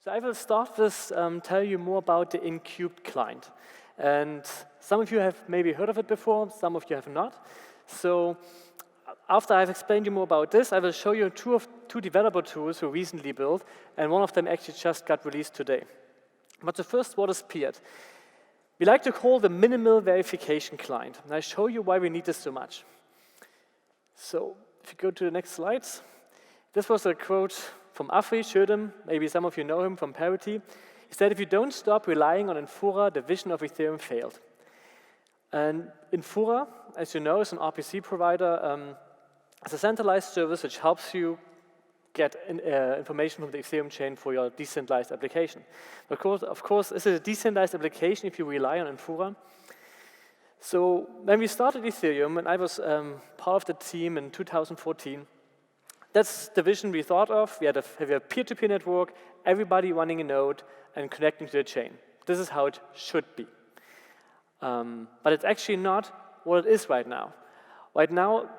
So I will start with tell you more about the Incubed client. And some of you have maybe heard of it before, some of you have not. So after I've explained you more about this, I will show you two developer tools we recently built, and one of them actually just got released today. But the first one is Piet. We like to call the minimal verification client, and I show you why we need this so much. So if you go to the next slides, this was a quote from Afri Schödem, maybe some of you know him from Parity. He said, if you don't stop relying on Infura, the vision of Ethereum failed. And Infura, as you know, is an RPC provider. It's a centralized service which helps you get information from the Ethereum chain for your decentralized application. Of course, this is a decentralized application if you rely on Infura. So when we started Ethereum, and I was part of the team in 2014, that's the vision we thought of. We had a peer-to-peer network, everybody running a node and connecting to the chain. This is how it should be. But it's actually not what it is right now. Right now,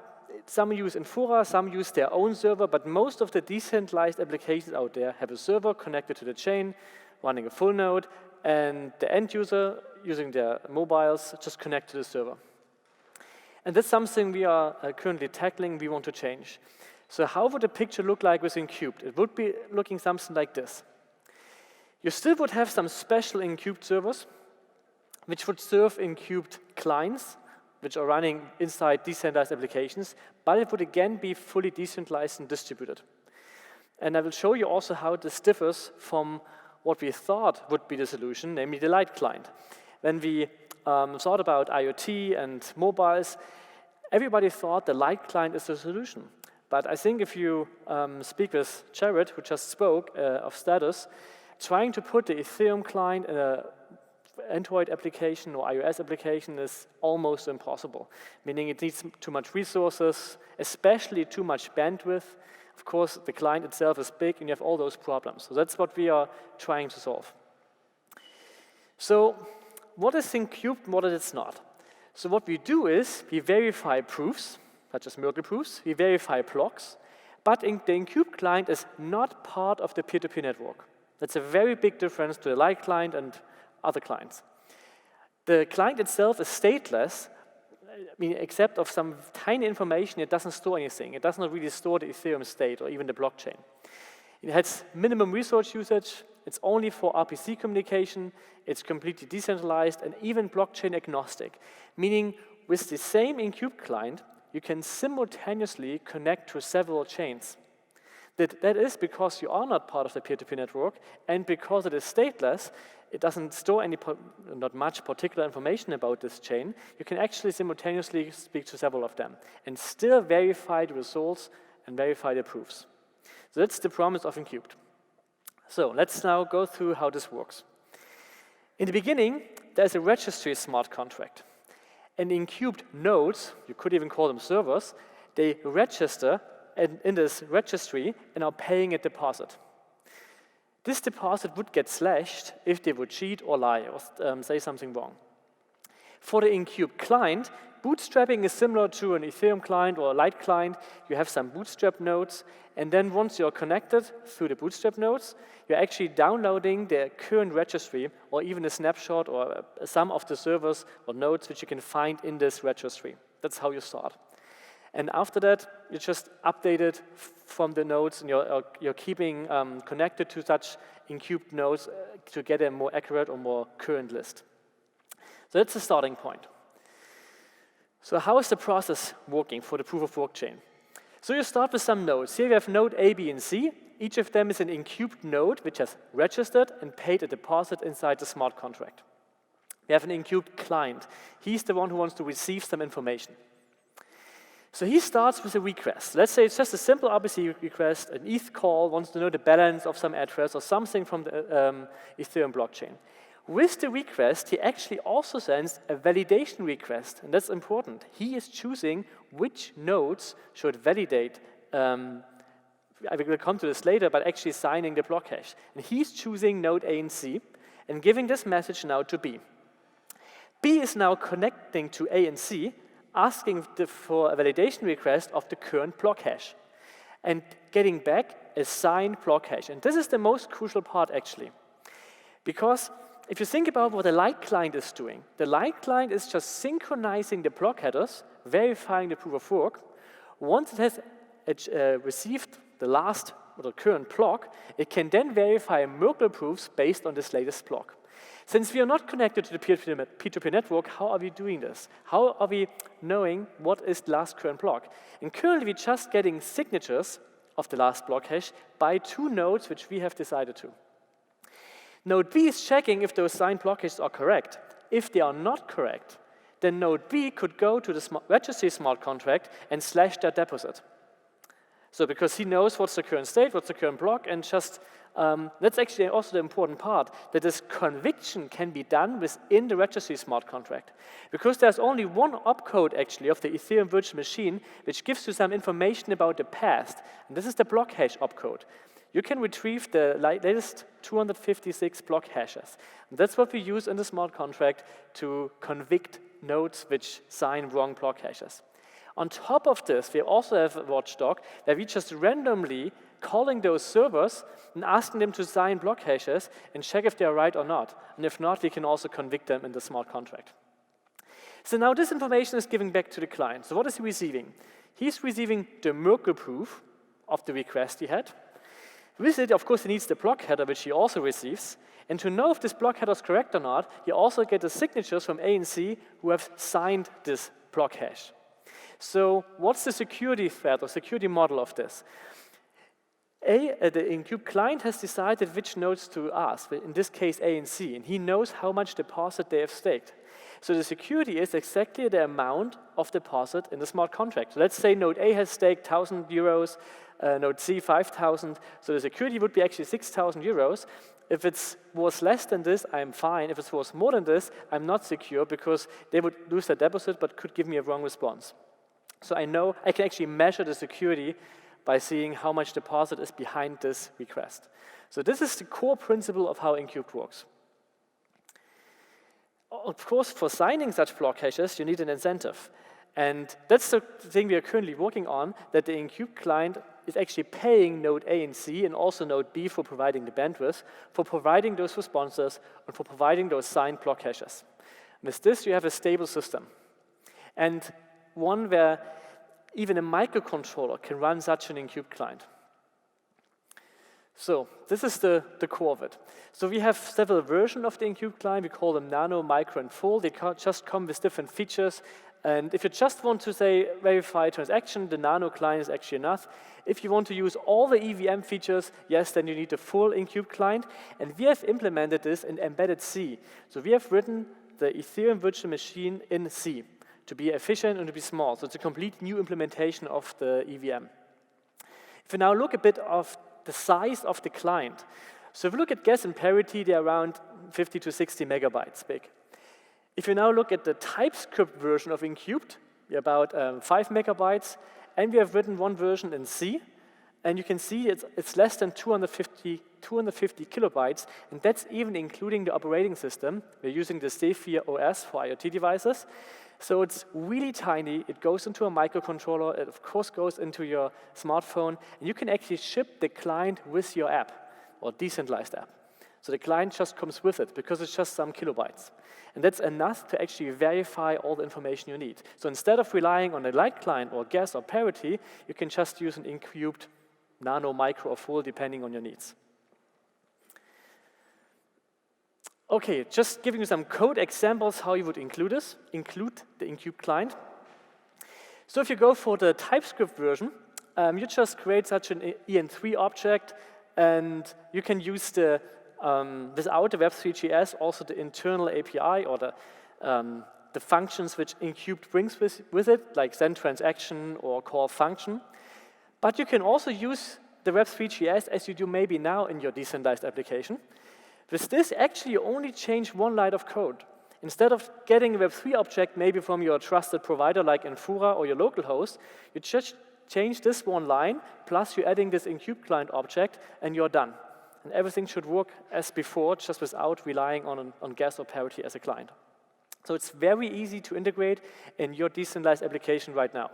some use Infura, some use their own server, but most of the decentralized applications out there have a server connected to the chain, running a full node, and the end user, using their mobiles, just connect to the server. And that's something we are currently tackling, we want to change. So how would the picture look like with Incubed? It would be looking something like this. You still would have some special Incubed servers, which would serve Incubed clients, which are running inside decentralized applications, but it would again be fully decentralized and distributed. And I will show you also how this differs from what we thought would be the solution, namely the light client. When we thought about IoT and mobiles, everybody thought the light client is the solution. But I think if you speak with Jared, who just spoke of Status, trying to put the Ethereum client in an Android application or iOS application is almost impossible, meaning it needs too much resources, especially too much bandwidth. Of course, the client itself is big, and you have all those problems. So that's what we are trying to solve. So what is Incubed and what is it not? So what we do is we verify proofs, such as Merkle proofs, we verify blocks, but the Incubed client is not part of the peer-to-peer network. That's a very big difference to the light client and other clients. The client itself is stateless, except of some tiny information, it doesn't store anything. It does not really store the Ethereum state or even the blockchain. It has minimum resource usage, it's only for RPC communication, it's completely decentralized and even blockchain agnostic, meaning with the same Incubed client, you can simultaneously connect to several chains. That is because you are not part of the peer-to-peer network, and because it is stateless, it doesn't store not much particular information about this chain. You can actually simultaneously speak to several of them and still verify the results and verify the proofs. So that's the promise of Incubed. So let's now go through how this works. In the beginning, there's a registry smart contract. And Incubed nodes, you could even call them servers, they register in this registry and are paying a deposit. This deposit would get slashed if they would cheat or lie or say something wrong. For the Incubed client, bootstrapping is similar to an Ethereum client or a light client. You have some bootstrap nodes, and then once you're connected through the bootstrap nodes, you're actually downloading the current registry or even a snapshot or some of the servers or nodes which you can find in this registry. That's how you start. And after that, you just update it from the nodes, and you're keeping connected to such Incubed nodes to get a more accurate or more current list. So that's the starting point. So how is the process working for the proof of work chain? So you start with some nodes. Here we have node A, B, and C. Each of them is an Incubed node which has registered and paid a deposit inside the smart contract. We have an Incubed client. He's the one who wants to receive some information. So he starts with a request. Let's say it's just a simple RPC request, an ETH call, wants to know the balance of some address or something from the Ethereum blockchain. With the request, he actually also sends a validation request, and that's important. He is choosing which nodes should validate. I will come to this later, but actually signing the block hash. And he's choosing node A and C and giving this message now to B. B is now connecting to A and C, asking for a validation request of the current block hash. and getting back a signed block hash. And this is the most crucial part, actually. Because if you think about what the light client is doing, the light client is just synchronizing the block headers, verifying the proof of work. Once it has received the last or the current block, it can then verify Merkle proofs based on this latest block. Since we are not connected to the peer-to-peer network, how are we doing this? How are we knowing what is the last current block? And currently, we're just getting signatures of the last block hash by 2 nodes, which we have decided to. Node B is checking if those signed block hashes are correct. If they are not correct, then node B could go to the registry smart contract and slash that deposit. So because he knows what's the current state, what's the current block, and just, that's actually also the important part, that this conviction can be done within the registry smart contract. Because there's only one opcode, actually, of the Ethereum virtual machine, which gives you some information about the past, and this is the block hash opcode. You can retrieve the latest 256 block hashes. And that's what we use in the smart contract to convict nodes which sign wrong block hashes. On top of this, we also have a watchdog where we just randomly calling those servers and asking them to sign block hashes and check if they're right or not. And if not, we can also convict them in the smart contract. So now this information is given back to the client. So what is he receiving? He's receiving the Merkle proof of the request he had. With it, of course, he needs the block header, which he also receives. And to know if this block header is correct or not, he also gets the signatures from A and C who have signed this block hash. So what's the security threat or security model of this? The Incubed client has decided which nodes to ask, in this case A and C, and he knows how much deposit they have staked. So the security is exactly the amount of deposit in the smart contract. So let's say node A has staked 1,000 euros, node C 5,000, so the security would be actually 6,000 euros. If it was less than this, I'm fine. If it was more than this, I'm not secure because they would lose their deposit but could give me a wrong response. So I know I can actually measure the security by seeing how much deposit is behind this request. So this is the core principle of how Incubed works. Of course, for signing such block hashes, you need an incentive. And that's the thing we are currently working on, that the Incubed client is actually paying node A and C and also node B for providing the bandwidth, for providing those responses, and for providing those signed block hashes. With this, you have a stable system. And one where even a microcontroller can run such an Incubed client. So this is the core of it. So we have several versions of the Incubed client. We call them Nano, Micro, and Full. They just come with different features. And if you just want to say verify transaction, the Nano client is actually enough. If you want to use all the EVM features, yes, then you need the full Incubed client. And we have implemented this in embedded C. So we have written the Ethereum virtual machine in C to be efficient and to be small. So it's a complete new implementation of the EVM. If we now look a bit of the size of the client. So if we look at gas and parity, they're around 50 to 60 megabytes big. If you now look at the TypeScript version of Incubed, we're about 5 megabytes, and we have written one version in C, and you can see it's less than 250 kilobytes, and that's even including the operating system. We're using the Zephyr OS for IoT devices. So it's really tiny. It goes into a microcontroller. It, of course, goes into your smartphone. And you can actually ship the client with your app, or decentralized app. So the client just comes with it, because it's just some kilobytes. And that's enough to actually verify all the information you need. So instead of relying on a light client or gas or parity, you can just use an Incubed Nano, Micro, or Full, depending on your needs. Okay, just giving you some code examples how you would include the Incubed client. So if you go for the TypeScript version, you just create such an EN3 object, and you can use the, without the Web3.js, also the internal API or the functions which Incubed brings with it, like send transaction or call function. But you can also use the Web3.js as you do maybe now in your decentralized application. With this, actually, you only change one line of code. Instead of getting a Web3 object maybe from your trusted provider like Infura or your local host, you just change this one line, plus you're adding this Incubed client object, and you're done. And everything should work as before, just without relying on gas or parity as a client. So it's very easy to integrate in your decentralized application right now.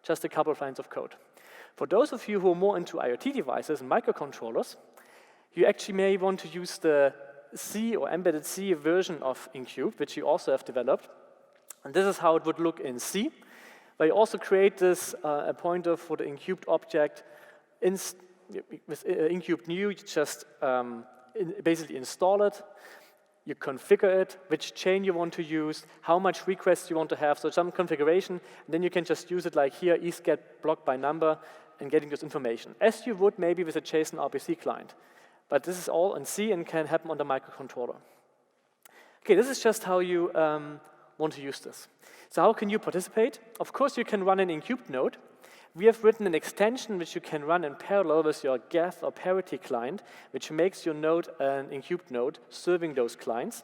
Just a couple of lines of code. For those of you who are more into IoT devices and microcontrollers, you actually may want to use the C or embedded C version of Incubed, which you also have developed. And this is how it would look in C, where you also create this a pointer for the Incubed object. With Incubed new, you just basically install it, you configure it, which chain you want to use, how much requests you want to have, so some configuration, and then you can just use it like here, ETHGET block by number, and getting this information, as you would maybe with a JSON RPC client. But this is all in C and can happen on the microcontroller. Okay, this is just how you want to use this. So how can you participate? Of course, you can run an Incubed node. We have written an extension which you can run in parallel with your Geth or parity client, which makes your node an Incubed node serving those clients.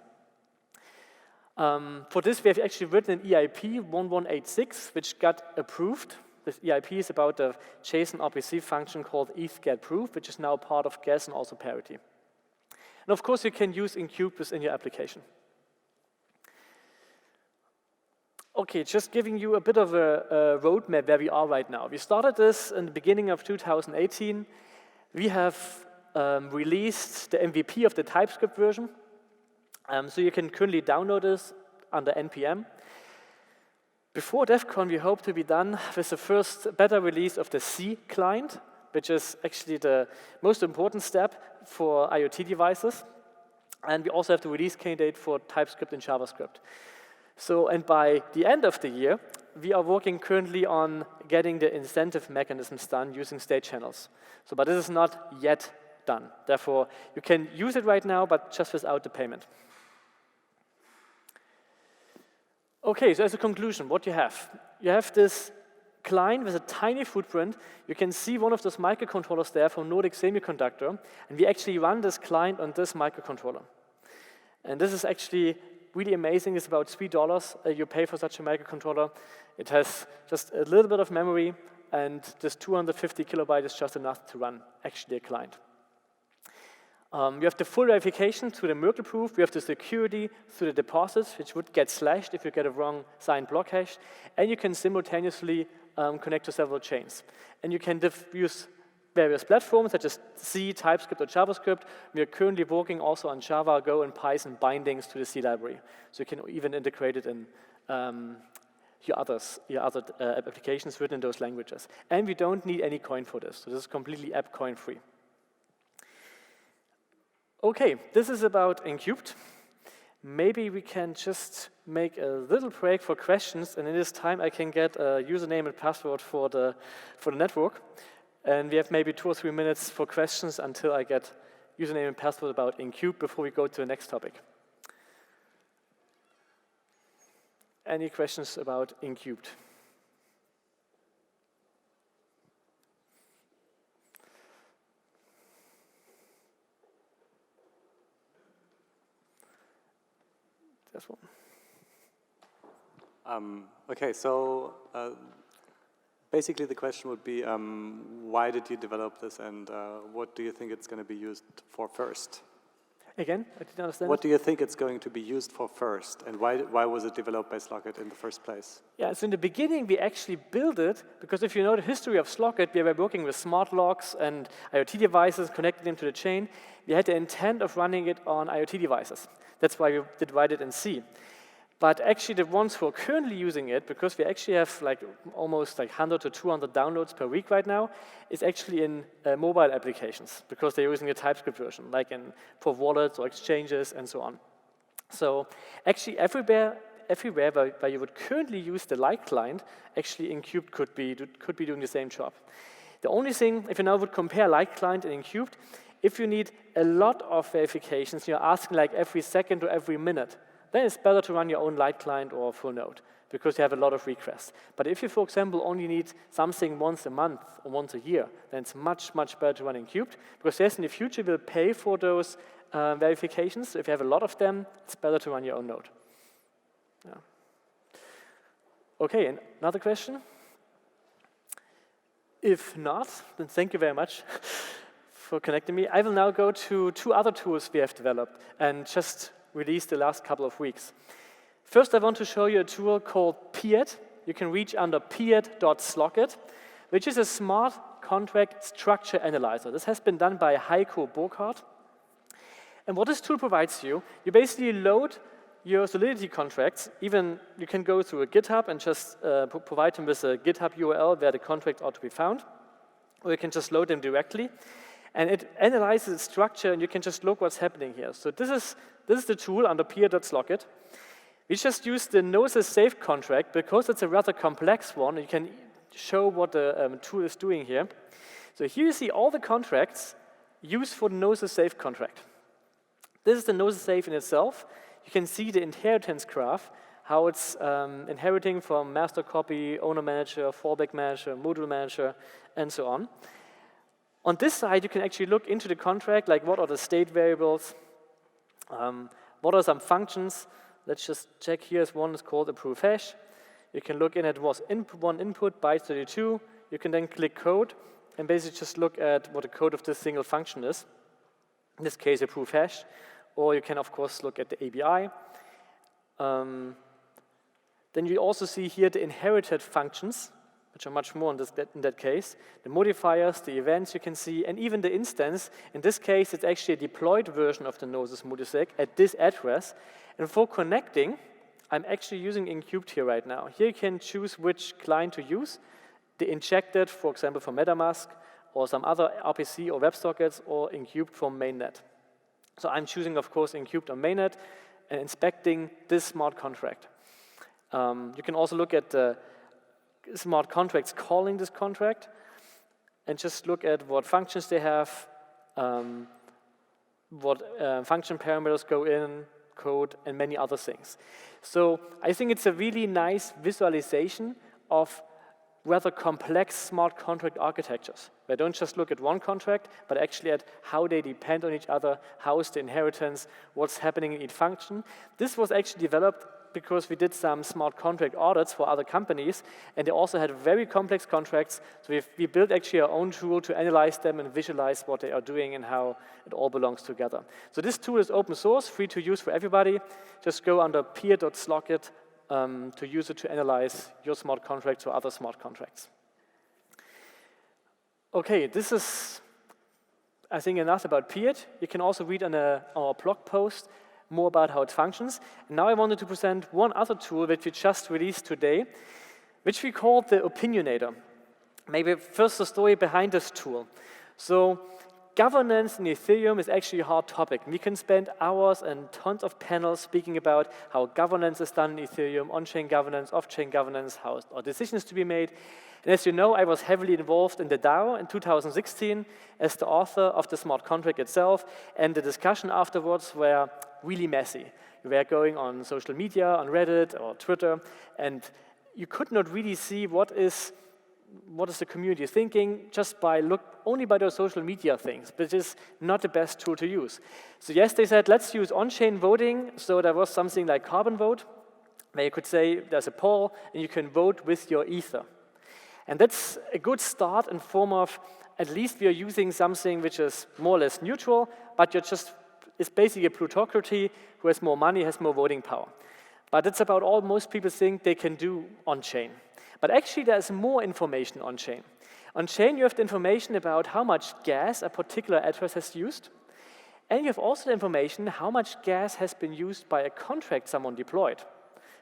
For this, we have actually written an EIP 1186, which got approved. This EIP is about a JSON RPC function called ETHGETProof, which is now part of Geth and also parity. And of course, you can use Incubed within your application. Okay, just giving you a bit of a roadmap where we are right now. We started this in the beginning of 2018. We have released the MVP of the TypeScript version. So you can currently download this under NPM. Before DappCon, we hope to be done with the first beta release of the C client, which is actually the most important step for IoT devices. And we also have the release candidate for TypeScript and JavaScript. So, and by the end of the year, we are working currently on getting the incentive mechanisms done using state channels. So, but this is not yet done. Therefore, you can use it right now, but just without the payment. Okay, so as a conclusion, what you have this client with a tiny footprint. You can see one of those microcontrollers there from Nordic Semiconductor, and we actually run this client on this microcontroller. And this is actually really amazing. It's about $3 you pay for such a microcontroller. It has just a little bit of memory, and this 250 kilobyte is just enough to run actually a client. We have the full verification through the Merkle proof. We have the security through the deposits, which would get slashed if you get a wrong signed block hash. And you can simultaneously connect to several chains. And you can use various platforms such as C, TypeScript, or JavaScript. We are currently working also on Java, Go, and Python bindings to the C library. So you can even integrate it in your other applications written in those languages. And we don't need any coin for this. So this is completely app coin free. Okay, this is about Incubed. Maybe we can just make a little break for questions, and in this time I can get a username and password for the network. And we have maybe 2 or 3 minutes for questions until I get username and password about Incubed before we go to the next topic. Any questions about Incubed? This one. Okay, so basically the question would be, why did you develop this, and what do you think it's going to be used for first? Again, I didn't understand. What do you think it's going to be used for first, and why was it developed by Slock.it in the first place? Yeah, so in the beginning we actually built it because if you know the history of Slock.it, we were working with smart locks and IoT devices, connecting them to the chain. We had the intent of running it on IoT devices. That's why we did write it in C. But actually the ones who are currently using it, because we actually have like almost like 100 to 200 downloads per week right now, is actually in mobile applications, because they're using the TypeScript version, like for wallets or exchanges and so on. So actually everywhere where you would currently use the light client, actually Incubed could be doing the same job. The only thing, if you now would compare light client and Incubed, if you need a lot of verifications, you're asking like every second or every minute, then it's better to run your own light client or full node, because you have a lot of requests. But if you, for example, only need something once a month or once a year, then it's much, much better to run Incubed, because yes, in the future we'll pay for those verifications. So if you have a lot of them, it's better to run your own node. Yeah. Okay, and another question? If not, then thank you very much for connecting me. I will now go to 2 other tools we have developed and just released the last couple of weeks. First, I want to show you a tool called Piet. You can reach under piet.slock.it, which is a smart contract structure analyzer. This has been done by Heiko Burkhardt. And what this tool provides you basically load your Solidity contracts. Even you can go through a GitHub and just provide them with a GitHub URL where the contract ought to be found, or you can just load them directly. And it analyzes the structure, and you can just look what's happening here. So this is the tool under Piet.Slock.it. We just use the Gnosis Safe contract because it's a rather complex one. You can show what the tool is doing here. So here you see all the contracts used for the Gnosis Safe contract. This is the Gnosis Safe in itself. You can see the inheritance graph, how it's inheriting from master copy, owner manager, fallback manager, module manager, and so on. On this side, you can actually look into the contract, like what are the state variables, what are some functions. Let's just check here. One is called approve hash. You can look in at one input, byte 32. You can then click code and basically just look at what the code of this single function is. In this case, approve hash. Or you can, of course, look at the API. Then you also see here the inherited functions, which are much more in that case. The modifiers, the events you can see, and even the instance. In this case, it's actually a deployed version of the Gnosis multisig at this address. And for connecting, I'm actually using Incubed here right now. Here you can choose which client to use. The injected, for example, for MetaMask, or some other RPC or WebSockets, or Incubed from mainnet. So I'm choosing, of course, Incubed on mainnet and inspecting this smart contract. You can also look at the smart contracts calling this contract and just look at what functions they have, what function parameters go in, code, and many other things. So I think it's a really nice visualization of rather complex smart contract architectures. They don't just look at one contract, but actually at how they depend on each other, how is the inheritance, what's happening in each function. This was actually developed because we did some smart contract audits for other companies, and they also had very complex contracts. So we built actually our own tool to analyze them and visualize what they are doing and how it all belongs together. So this tool is open source, free to use for everybody. Just go under Piet.Slock.it to use it to analyze your smart contracts or other smart contracts. Okay, this is, I think, enough about Piet. You can also read on our blog post more about how it functions. And now I wanted to present one other tool that we just released today, which we call the Opinionator. Maybe first the story behind this tool. So governance in Ethereum is actually a hard topic. We can spend hours and tons of panels speaking about how governance is done in Ethereum, on-chain governance, off-chain governance, how are decisions to be made. And as you know, I was heavily involved in the DAO in 2016 as the author of the smart contract itself, and the discussion afterwards were really messy. We were going on social media, on Reddit or Twitter, and you could not really see what is the community thinking just only by those social media things, which is not the best tool to use. So yes, they said, let's use on-chain voting. So there was something like Carbon Vote, where you could say there's a poll, and you can vote with your Ether. And that's a good start in form of, at least we are using something which is more or less neutral, but it's basically a plutocracy who has more money, has more voting power. But that's about all most people think they can do on-chain. But actually, there's more information on-chain. On-chain, you have the information about how much gas a particular address has used, and you have also the information how much gas has been used by a contract someone deployed.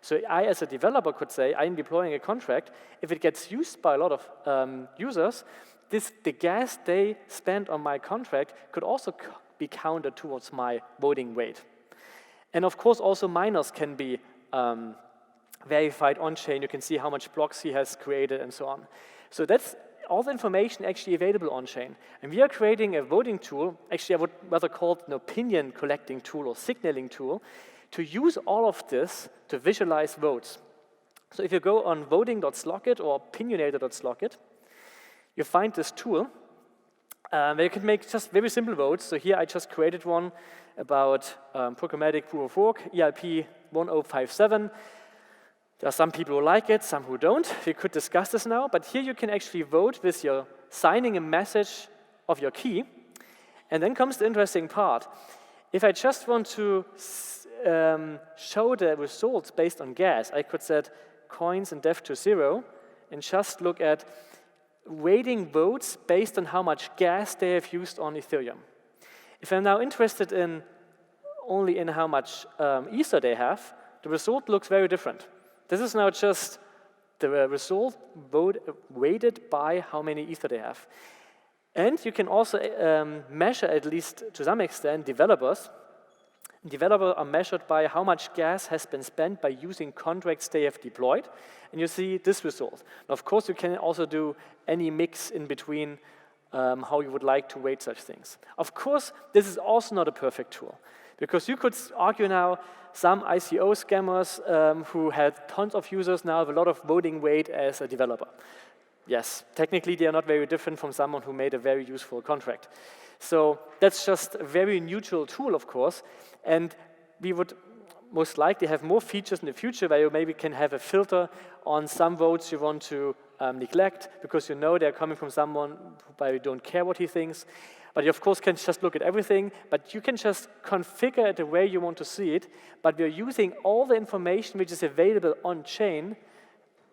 So I, as a developer, could say, I'm deploying a contract. If it gets used by a lot of users, the gas they spent on my contract could also be counted towards my voting weight. And of course, also miners can be verified on-chain. You can see how much blocks he has created and so on. So that's all the information actually available on-chain. And we are creating a voting tool, actually I would rather call it an opinion collecting tool or signaling tool, to use all of this to visualize votes. So if you go on voting.slock.it or opinionator.slock.it, you find this tool where you can make just very simple votes. So here I just created one about programmatic proof of work, EIP 1057. There are some people who like it, some who don't. We could discuss this now, but here you can actually vote with your signing a message of your key. And then comes the interesting part. If I just want to show the results based on gas, I could set coins and def to 0 and just look at weighting votes based on how much gas they have used on Ethereum. If I'm now interested in only in how much Ether they have, the result looks very different. This is now just the result weighted by how many Ether they have. And you can also measure, at least to some extent, developers. Developers are measured by how much gas has been spent by using contracts they have deployed, and you see this result. Now, of course, you can also do any mix in between how you would like to weight such things. Of course, this is also not a perfect tool, because you could argue now some ICO scammers who had tons of users now have a lot of voting weight as a developer. Yes, technically they are not very different from someone who made a very useful contract. So that's just a very neutral tool, of course, and we would most likely have more features in the future where you maybe can have a filter on some votes you want to neglect because you know they're coming from someone who you don't care what he thinks. But you, of course, can just look at everything, but you can just configure it the way you want to see it, but we're using all the information which is available on-chain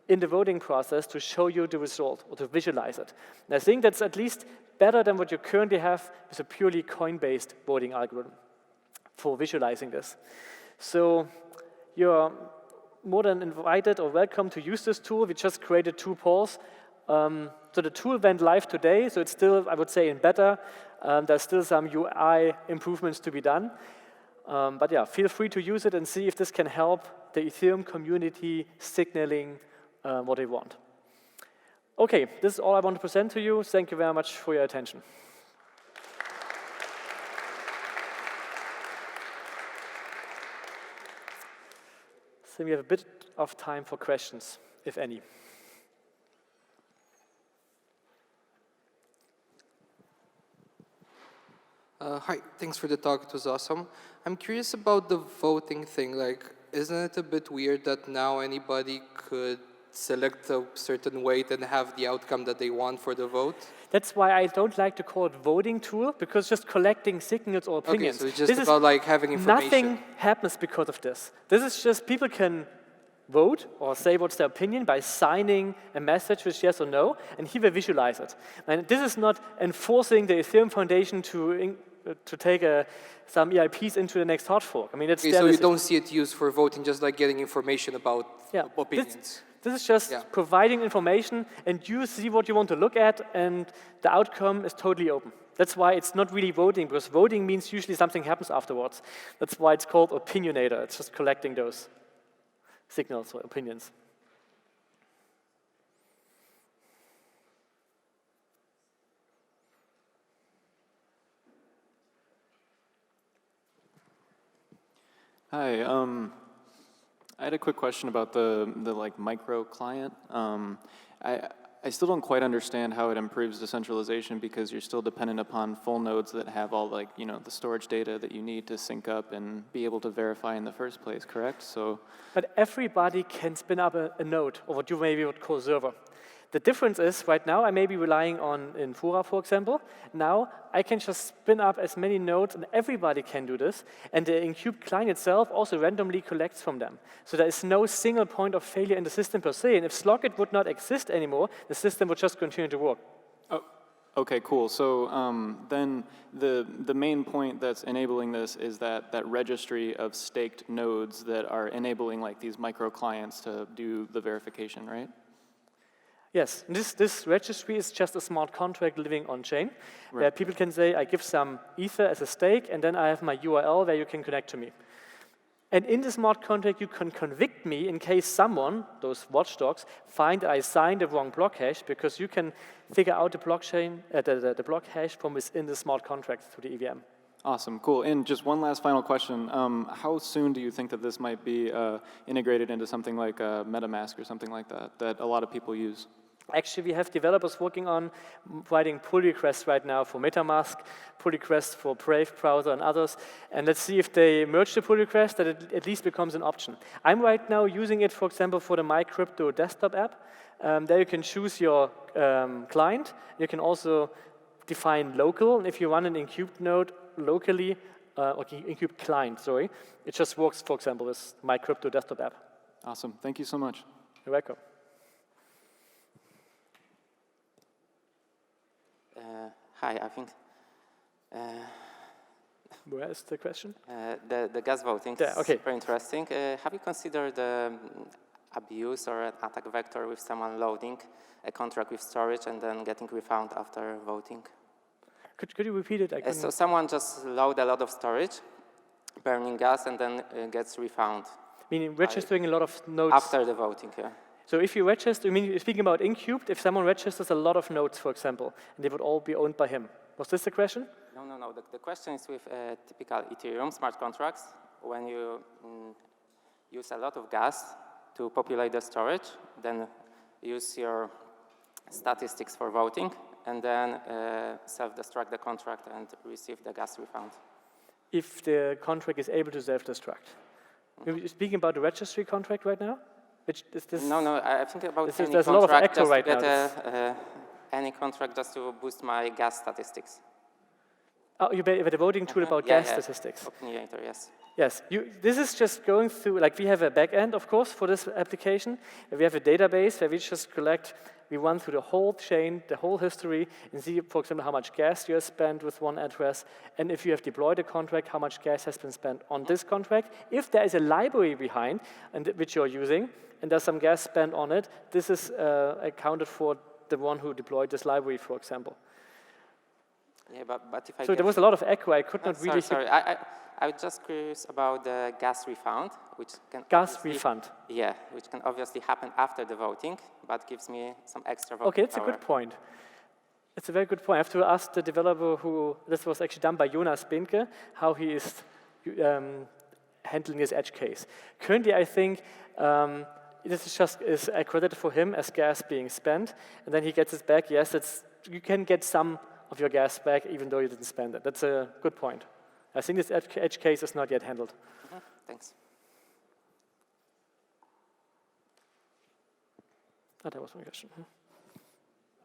in the voting process to show you the result or to visualize it. And I think that's at least better than what you currently have with a purely coin-based voting algorithm for visualizing this. So you're more than invited or welcome to use this tool. We just created 2 polls. So the tool went live today, so it's still, I would say, in beta. There's still some UI improvements to be done. But yeah, feel free to use it and see if this can help the Ethereum community signaling what they want. Okay, this is all I want to present to you. Thank you very much for your attention. So we have a bit of time for questions, if any. Hi, thanks for the talk, it was awesome. I'm curious about the voting thing, like, isn't it a bit weird that now anybody could select a certain weight and have the outcome that they want for the vote? That's why I don't like to call it voting tool, because just collecting signals or opinions. Okay, so it's just about like having information. Nothing happens because of this. This is just people can vote or say what's their opinion by signing a message with yes or no, and he will visualize it. And this is not enforcing the Ethereum Foundation to take some EIPs into the next hard fork. I mean, it's so you don't see it used for voting, just like getting information about opinions. This is just providing information, and you see what you want to look at, and the outcome is totally open. That's why it's not really voting, because voting means usually something happens afterwards. That's why it's called Opinionator. It's just collecting those signals or opinions. Hi, I had a quick question about the like micro client. I still don't quite understand how it improves decentralization because you're still dependent upon full nodes that have all like the storage data that you need to sync up and be able to verify in the first place, correct? So, but everybody can spin up a node, or what you maybe would call a server. The difference is, right now, I may be relying on Infura, for example. Now, I can just spin up as many nodes, and everybody can do this. And the Incubed client itself also randomly collects from them. So there is no single point of failure in the system per se. And if Slock.it would not exist anymore, the system would just continue to work. oh, okay, cool. So then the main point that's enabling this is that registry of staked nodes that are enabling like these micro clients to do the verification, right? Yes, this registry is just a smart contract living on-chain, where people can say, I give some Ether as a stake, and then I have my URL where you can connect to me. And in the smart contract, you can convict me in case someone, those watchdogs, find I signed the wrong block hash, because you can figure out the blockchain, the block hash from within the smart contract to the EVM. Awesome, cool. And just one last final question. How soon do you think that this might be integrated into something like MetaMask or something like that a lot of people use? Actually, we have developers working on writing pull requests right now for MetaMask, pull requests for Brave browser and others. And let's see if they merge the pull request, that it at least becomes an option. I'm right now using it, for example, for the My Crypto desktop app. There you can choose your client. You can also define local. And if you run an Incubed node locally, or Incubed client, sorry, it just works, for example, with My Crypto desktop app. Awesome. Thank you so much. You're welcome. Hi, I think Where is the question? the gas voting There, is okay. super interesting. Have you considered abuse or an attack vector with someone loading a contract with storage and then getting refund after voting? Could you repeat it? I couldn't. So someone just load a lot of storage, burning gas, and then gets refund Meaning registering a lot of nodes. after the voting, yeah. So if you register, I mean, you're speaking about Incubed, if someone registers a lot of nodes, for example, and they would all be owned by him. Was this the question? No. The question is with typical Ethereum smart contracts, when you use a lot of gas to populate the storage, then use your statistics for voting, and then self-destruct the contract and receive the gas refund. If the contract is able to self-destruct. You're speaking about the registry contract right now? Which is this? No, I think about any there's a lot of contract echo just right to get now. any contract just to boost my gas statistics. Oh, you have a voting tool about gas statistics. Opinionator, yes. Yes, this is just going through, like we have a backend, of course, for this application. And we have a database where we just collect, we run through the whole chain, the whole history, and see, for example, how much gas you have spent with one address, and if you have deployed a contract, how much gas has been spent on this contract. If there is a library behind, and which you're using, and there's some gas spent on it, this is accounted for the one who deployed this library, for example. Yeah, but if I So there was a lot of echo, I could not really... Sorry, I was just curious about the gas refund, which can... Gas refund. Yeah, which can obviously happen after the voting, but gives me some extra voting Okay, it's power. a good point. It's a very good point. I have to ask the developer who, this was actually done by Jonas Binke, how he is handling his edge case. Currently, I think this is accredited for him as gas being spent, and then he gets it back. Yes, you can get some of your gas back even though you didn't spend it. That's a good point. I think this edge case is not yet handled. Thanks. Oh, that was my question.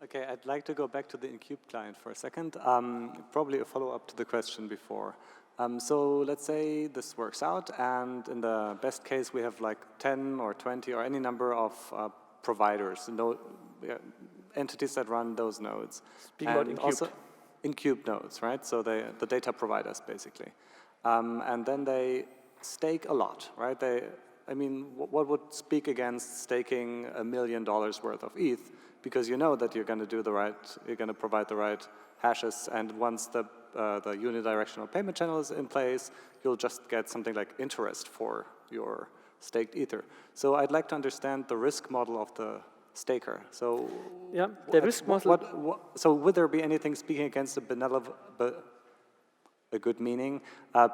Okay, I'd like to go back to the Incubed client for a second. Probably a follow-up to the question before. So let's say this works out, and in the best case, we have like 10 or 20 or any number of providers, entities that run those nodes. Speaking about Incubed. Also Incubed nodes, right? So the data providers, basically. And then they stake a lot, right? I mean, what would speak against staking $1 million worth of ETH? Because you know that you're going to provide the right hashes, and once the unidirectional payment channel is in place, you'll just get something like interest for your staked Ether. So I'd like to understand the risk model of the staker. So yeah, the risk model. So would there be anything speaking against a good-meaning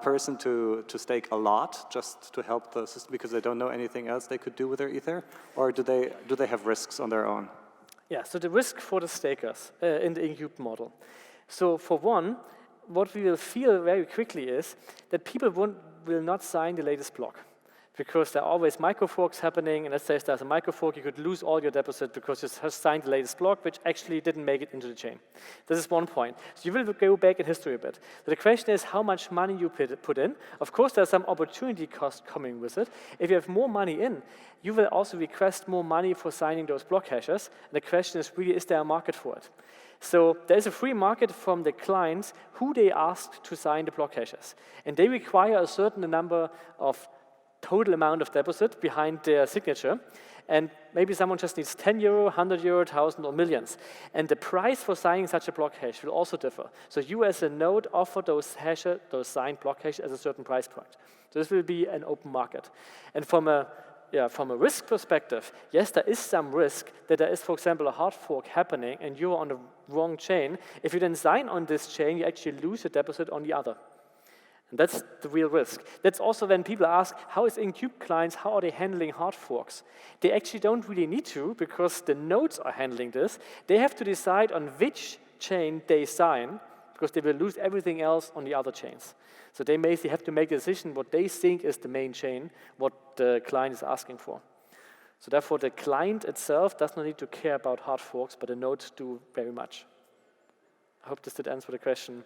person to stake a lot just to help the system because they don't know anything else they could do with their Ether, or do they have risks on their own? Yeah, so the risk for the stakers in the Incubed model. So for one, what we will feel very quickly is that people will not sign the latest block because there are always microforks happening, and let's say if there's a microfork, you could lose all your deposit because you have signed the latest block, which actually didn't make it into the chain. This is one point. So you will go back in history a bit. So the question is how much money you put in. Of course, there's some opportunity cost coming with it. If you have more money in, you will also request more money for signing those block hashes. And the question is really, is there a market for it? So there is a free market from the clients who they asked to sign the block hashes. And they require a certain number of total amount of deposit behind their signature. And maybe someone just needs 10 euro, 100 euro, 1,000 or millions. And the price for signing such a block hash will also differ. So you as a node offer those signed block hashes at a certain price point. So this will be an open market. And from a risk perspective, yes, there is some risk that there is, for example, a hard fork happening and you're on the wrong chain. If you then sign on this chain, you actually lose a deposit on the other. And that's the real risk. That's also when people ask, how is Incubed clients, how are they handling hard forks? They actually don't really need to because the nodes are handling this. They have to decide on which chain they sign because they will lose everything else on the other chains. So they may have to make a decision what they think is the main chain, what the client is asking for. So therefore, the client itself does not need to care about hard forks, but the nodes do very much. I hope this did answer the question.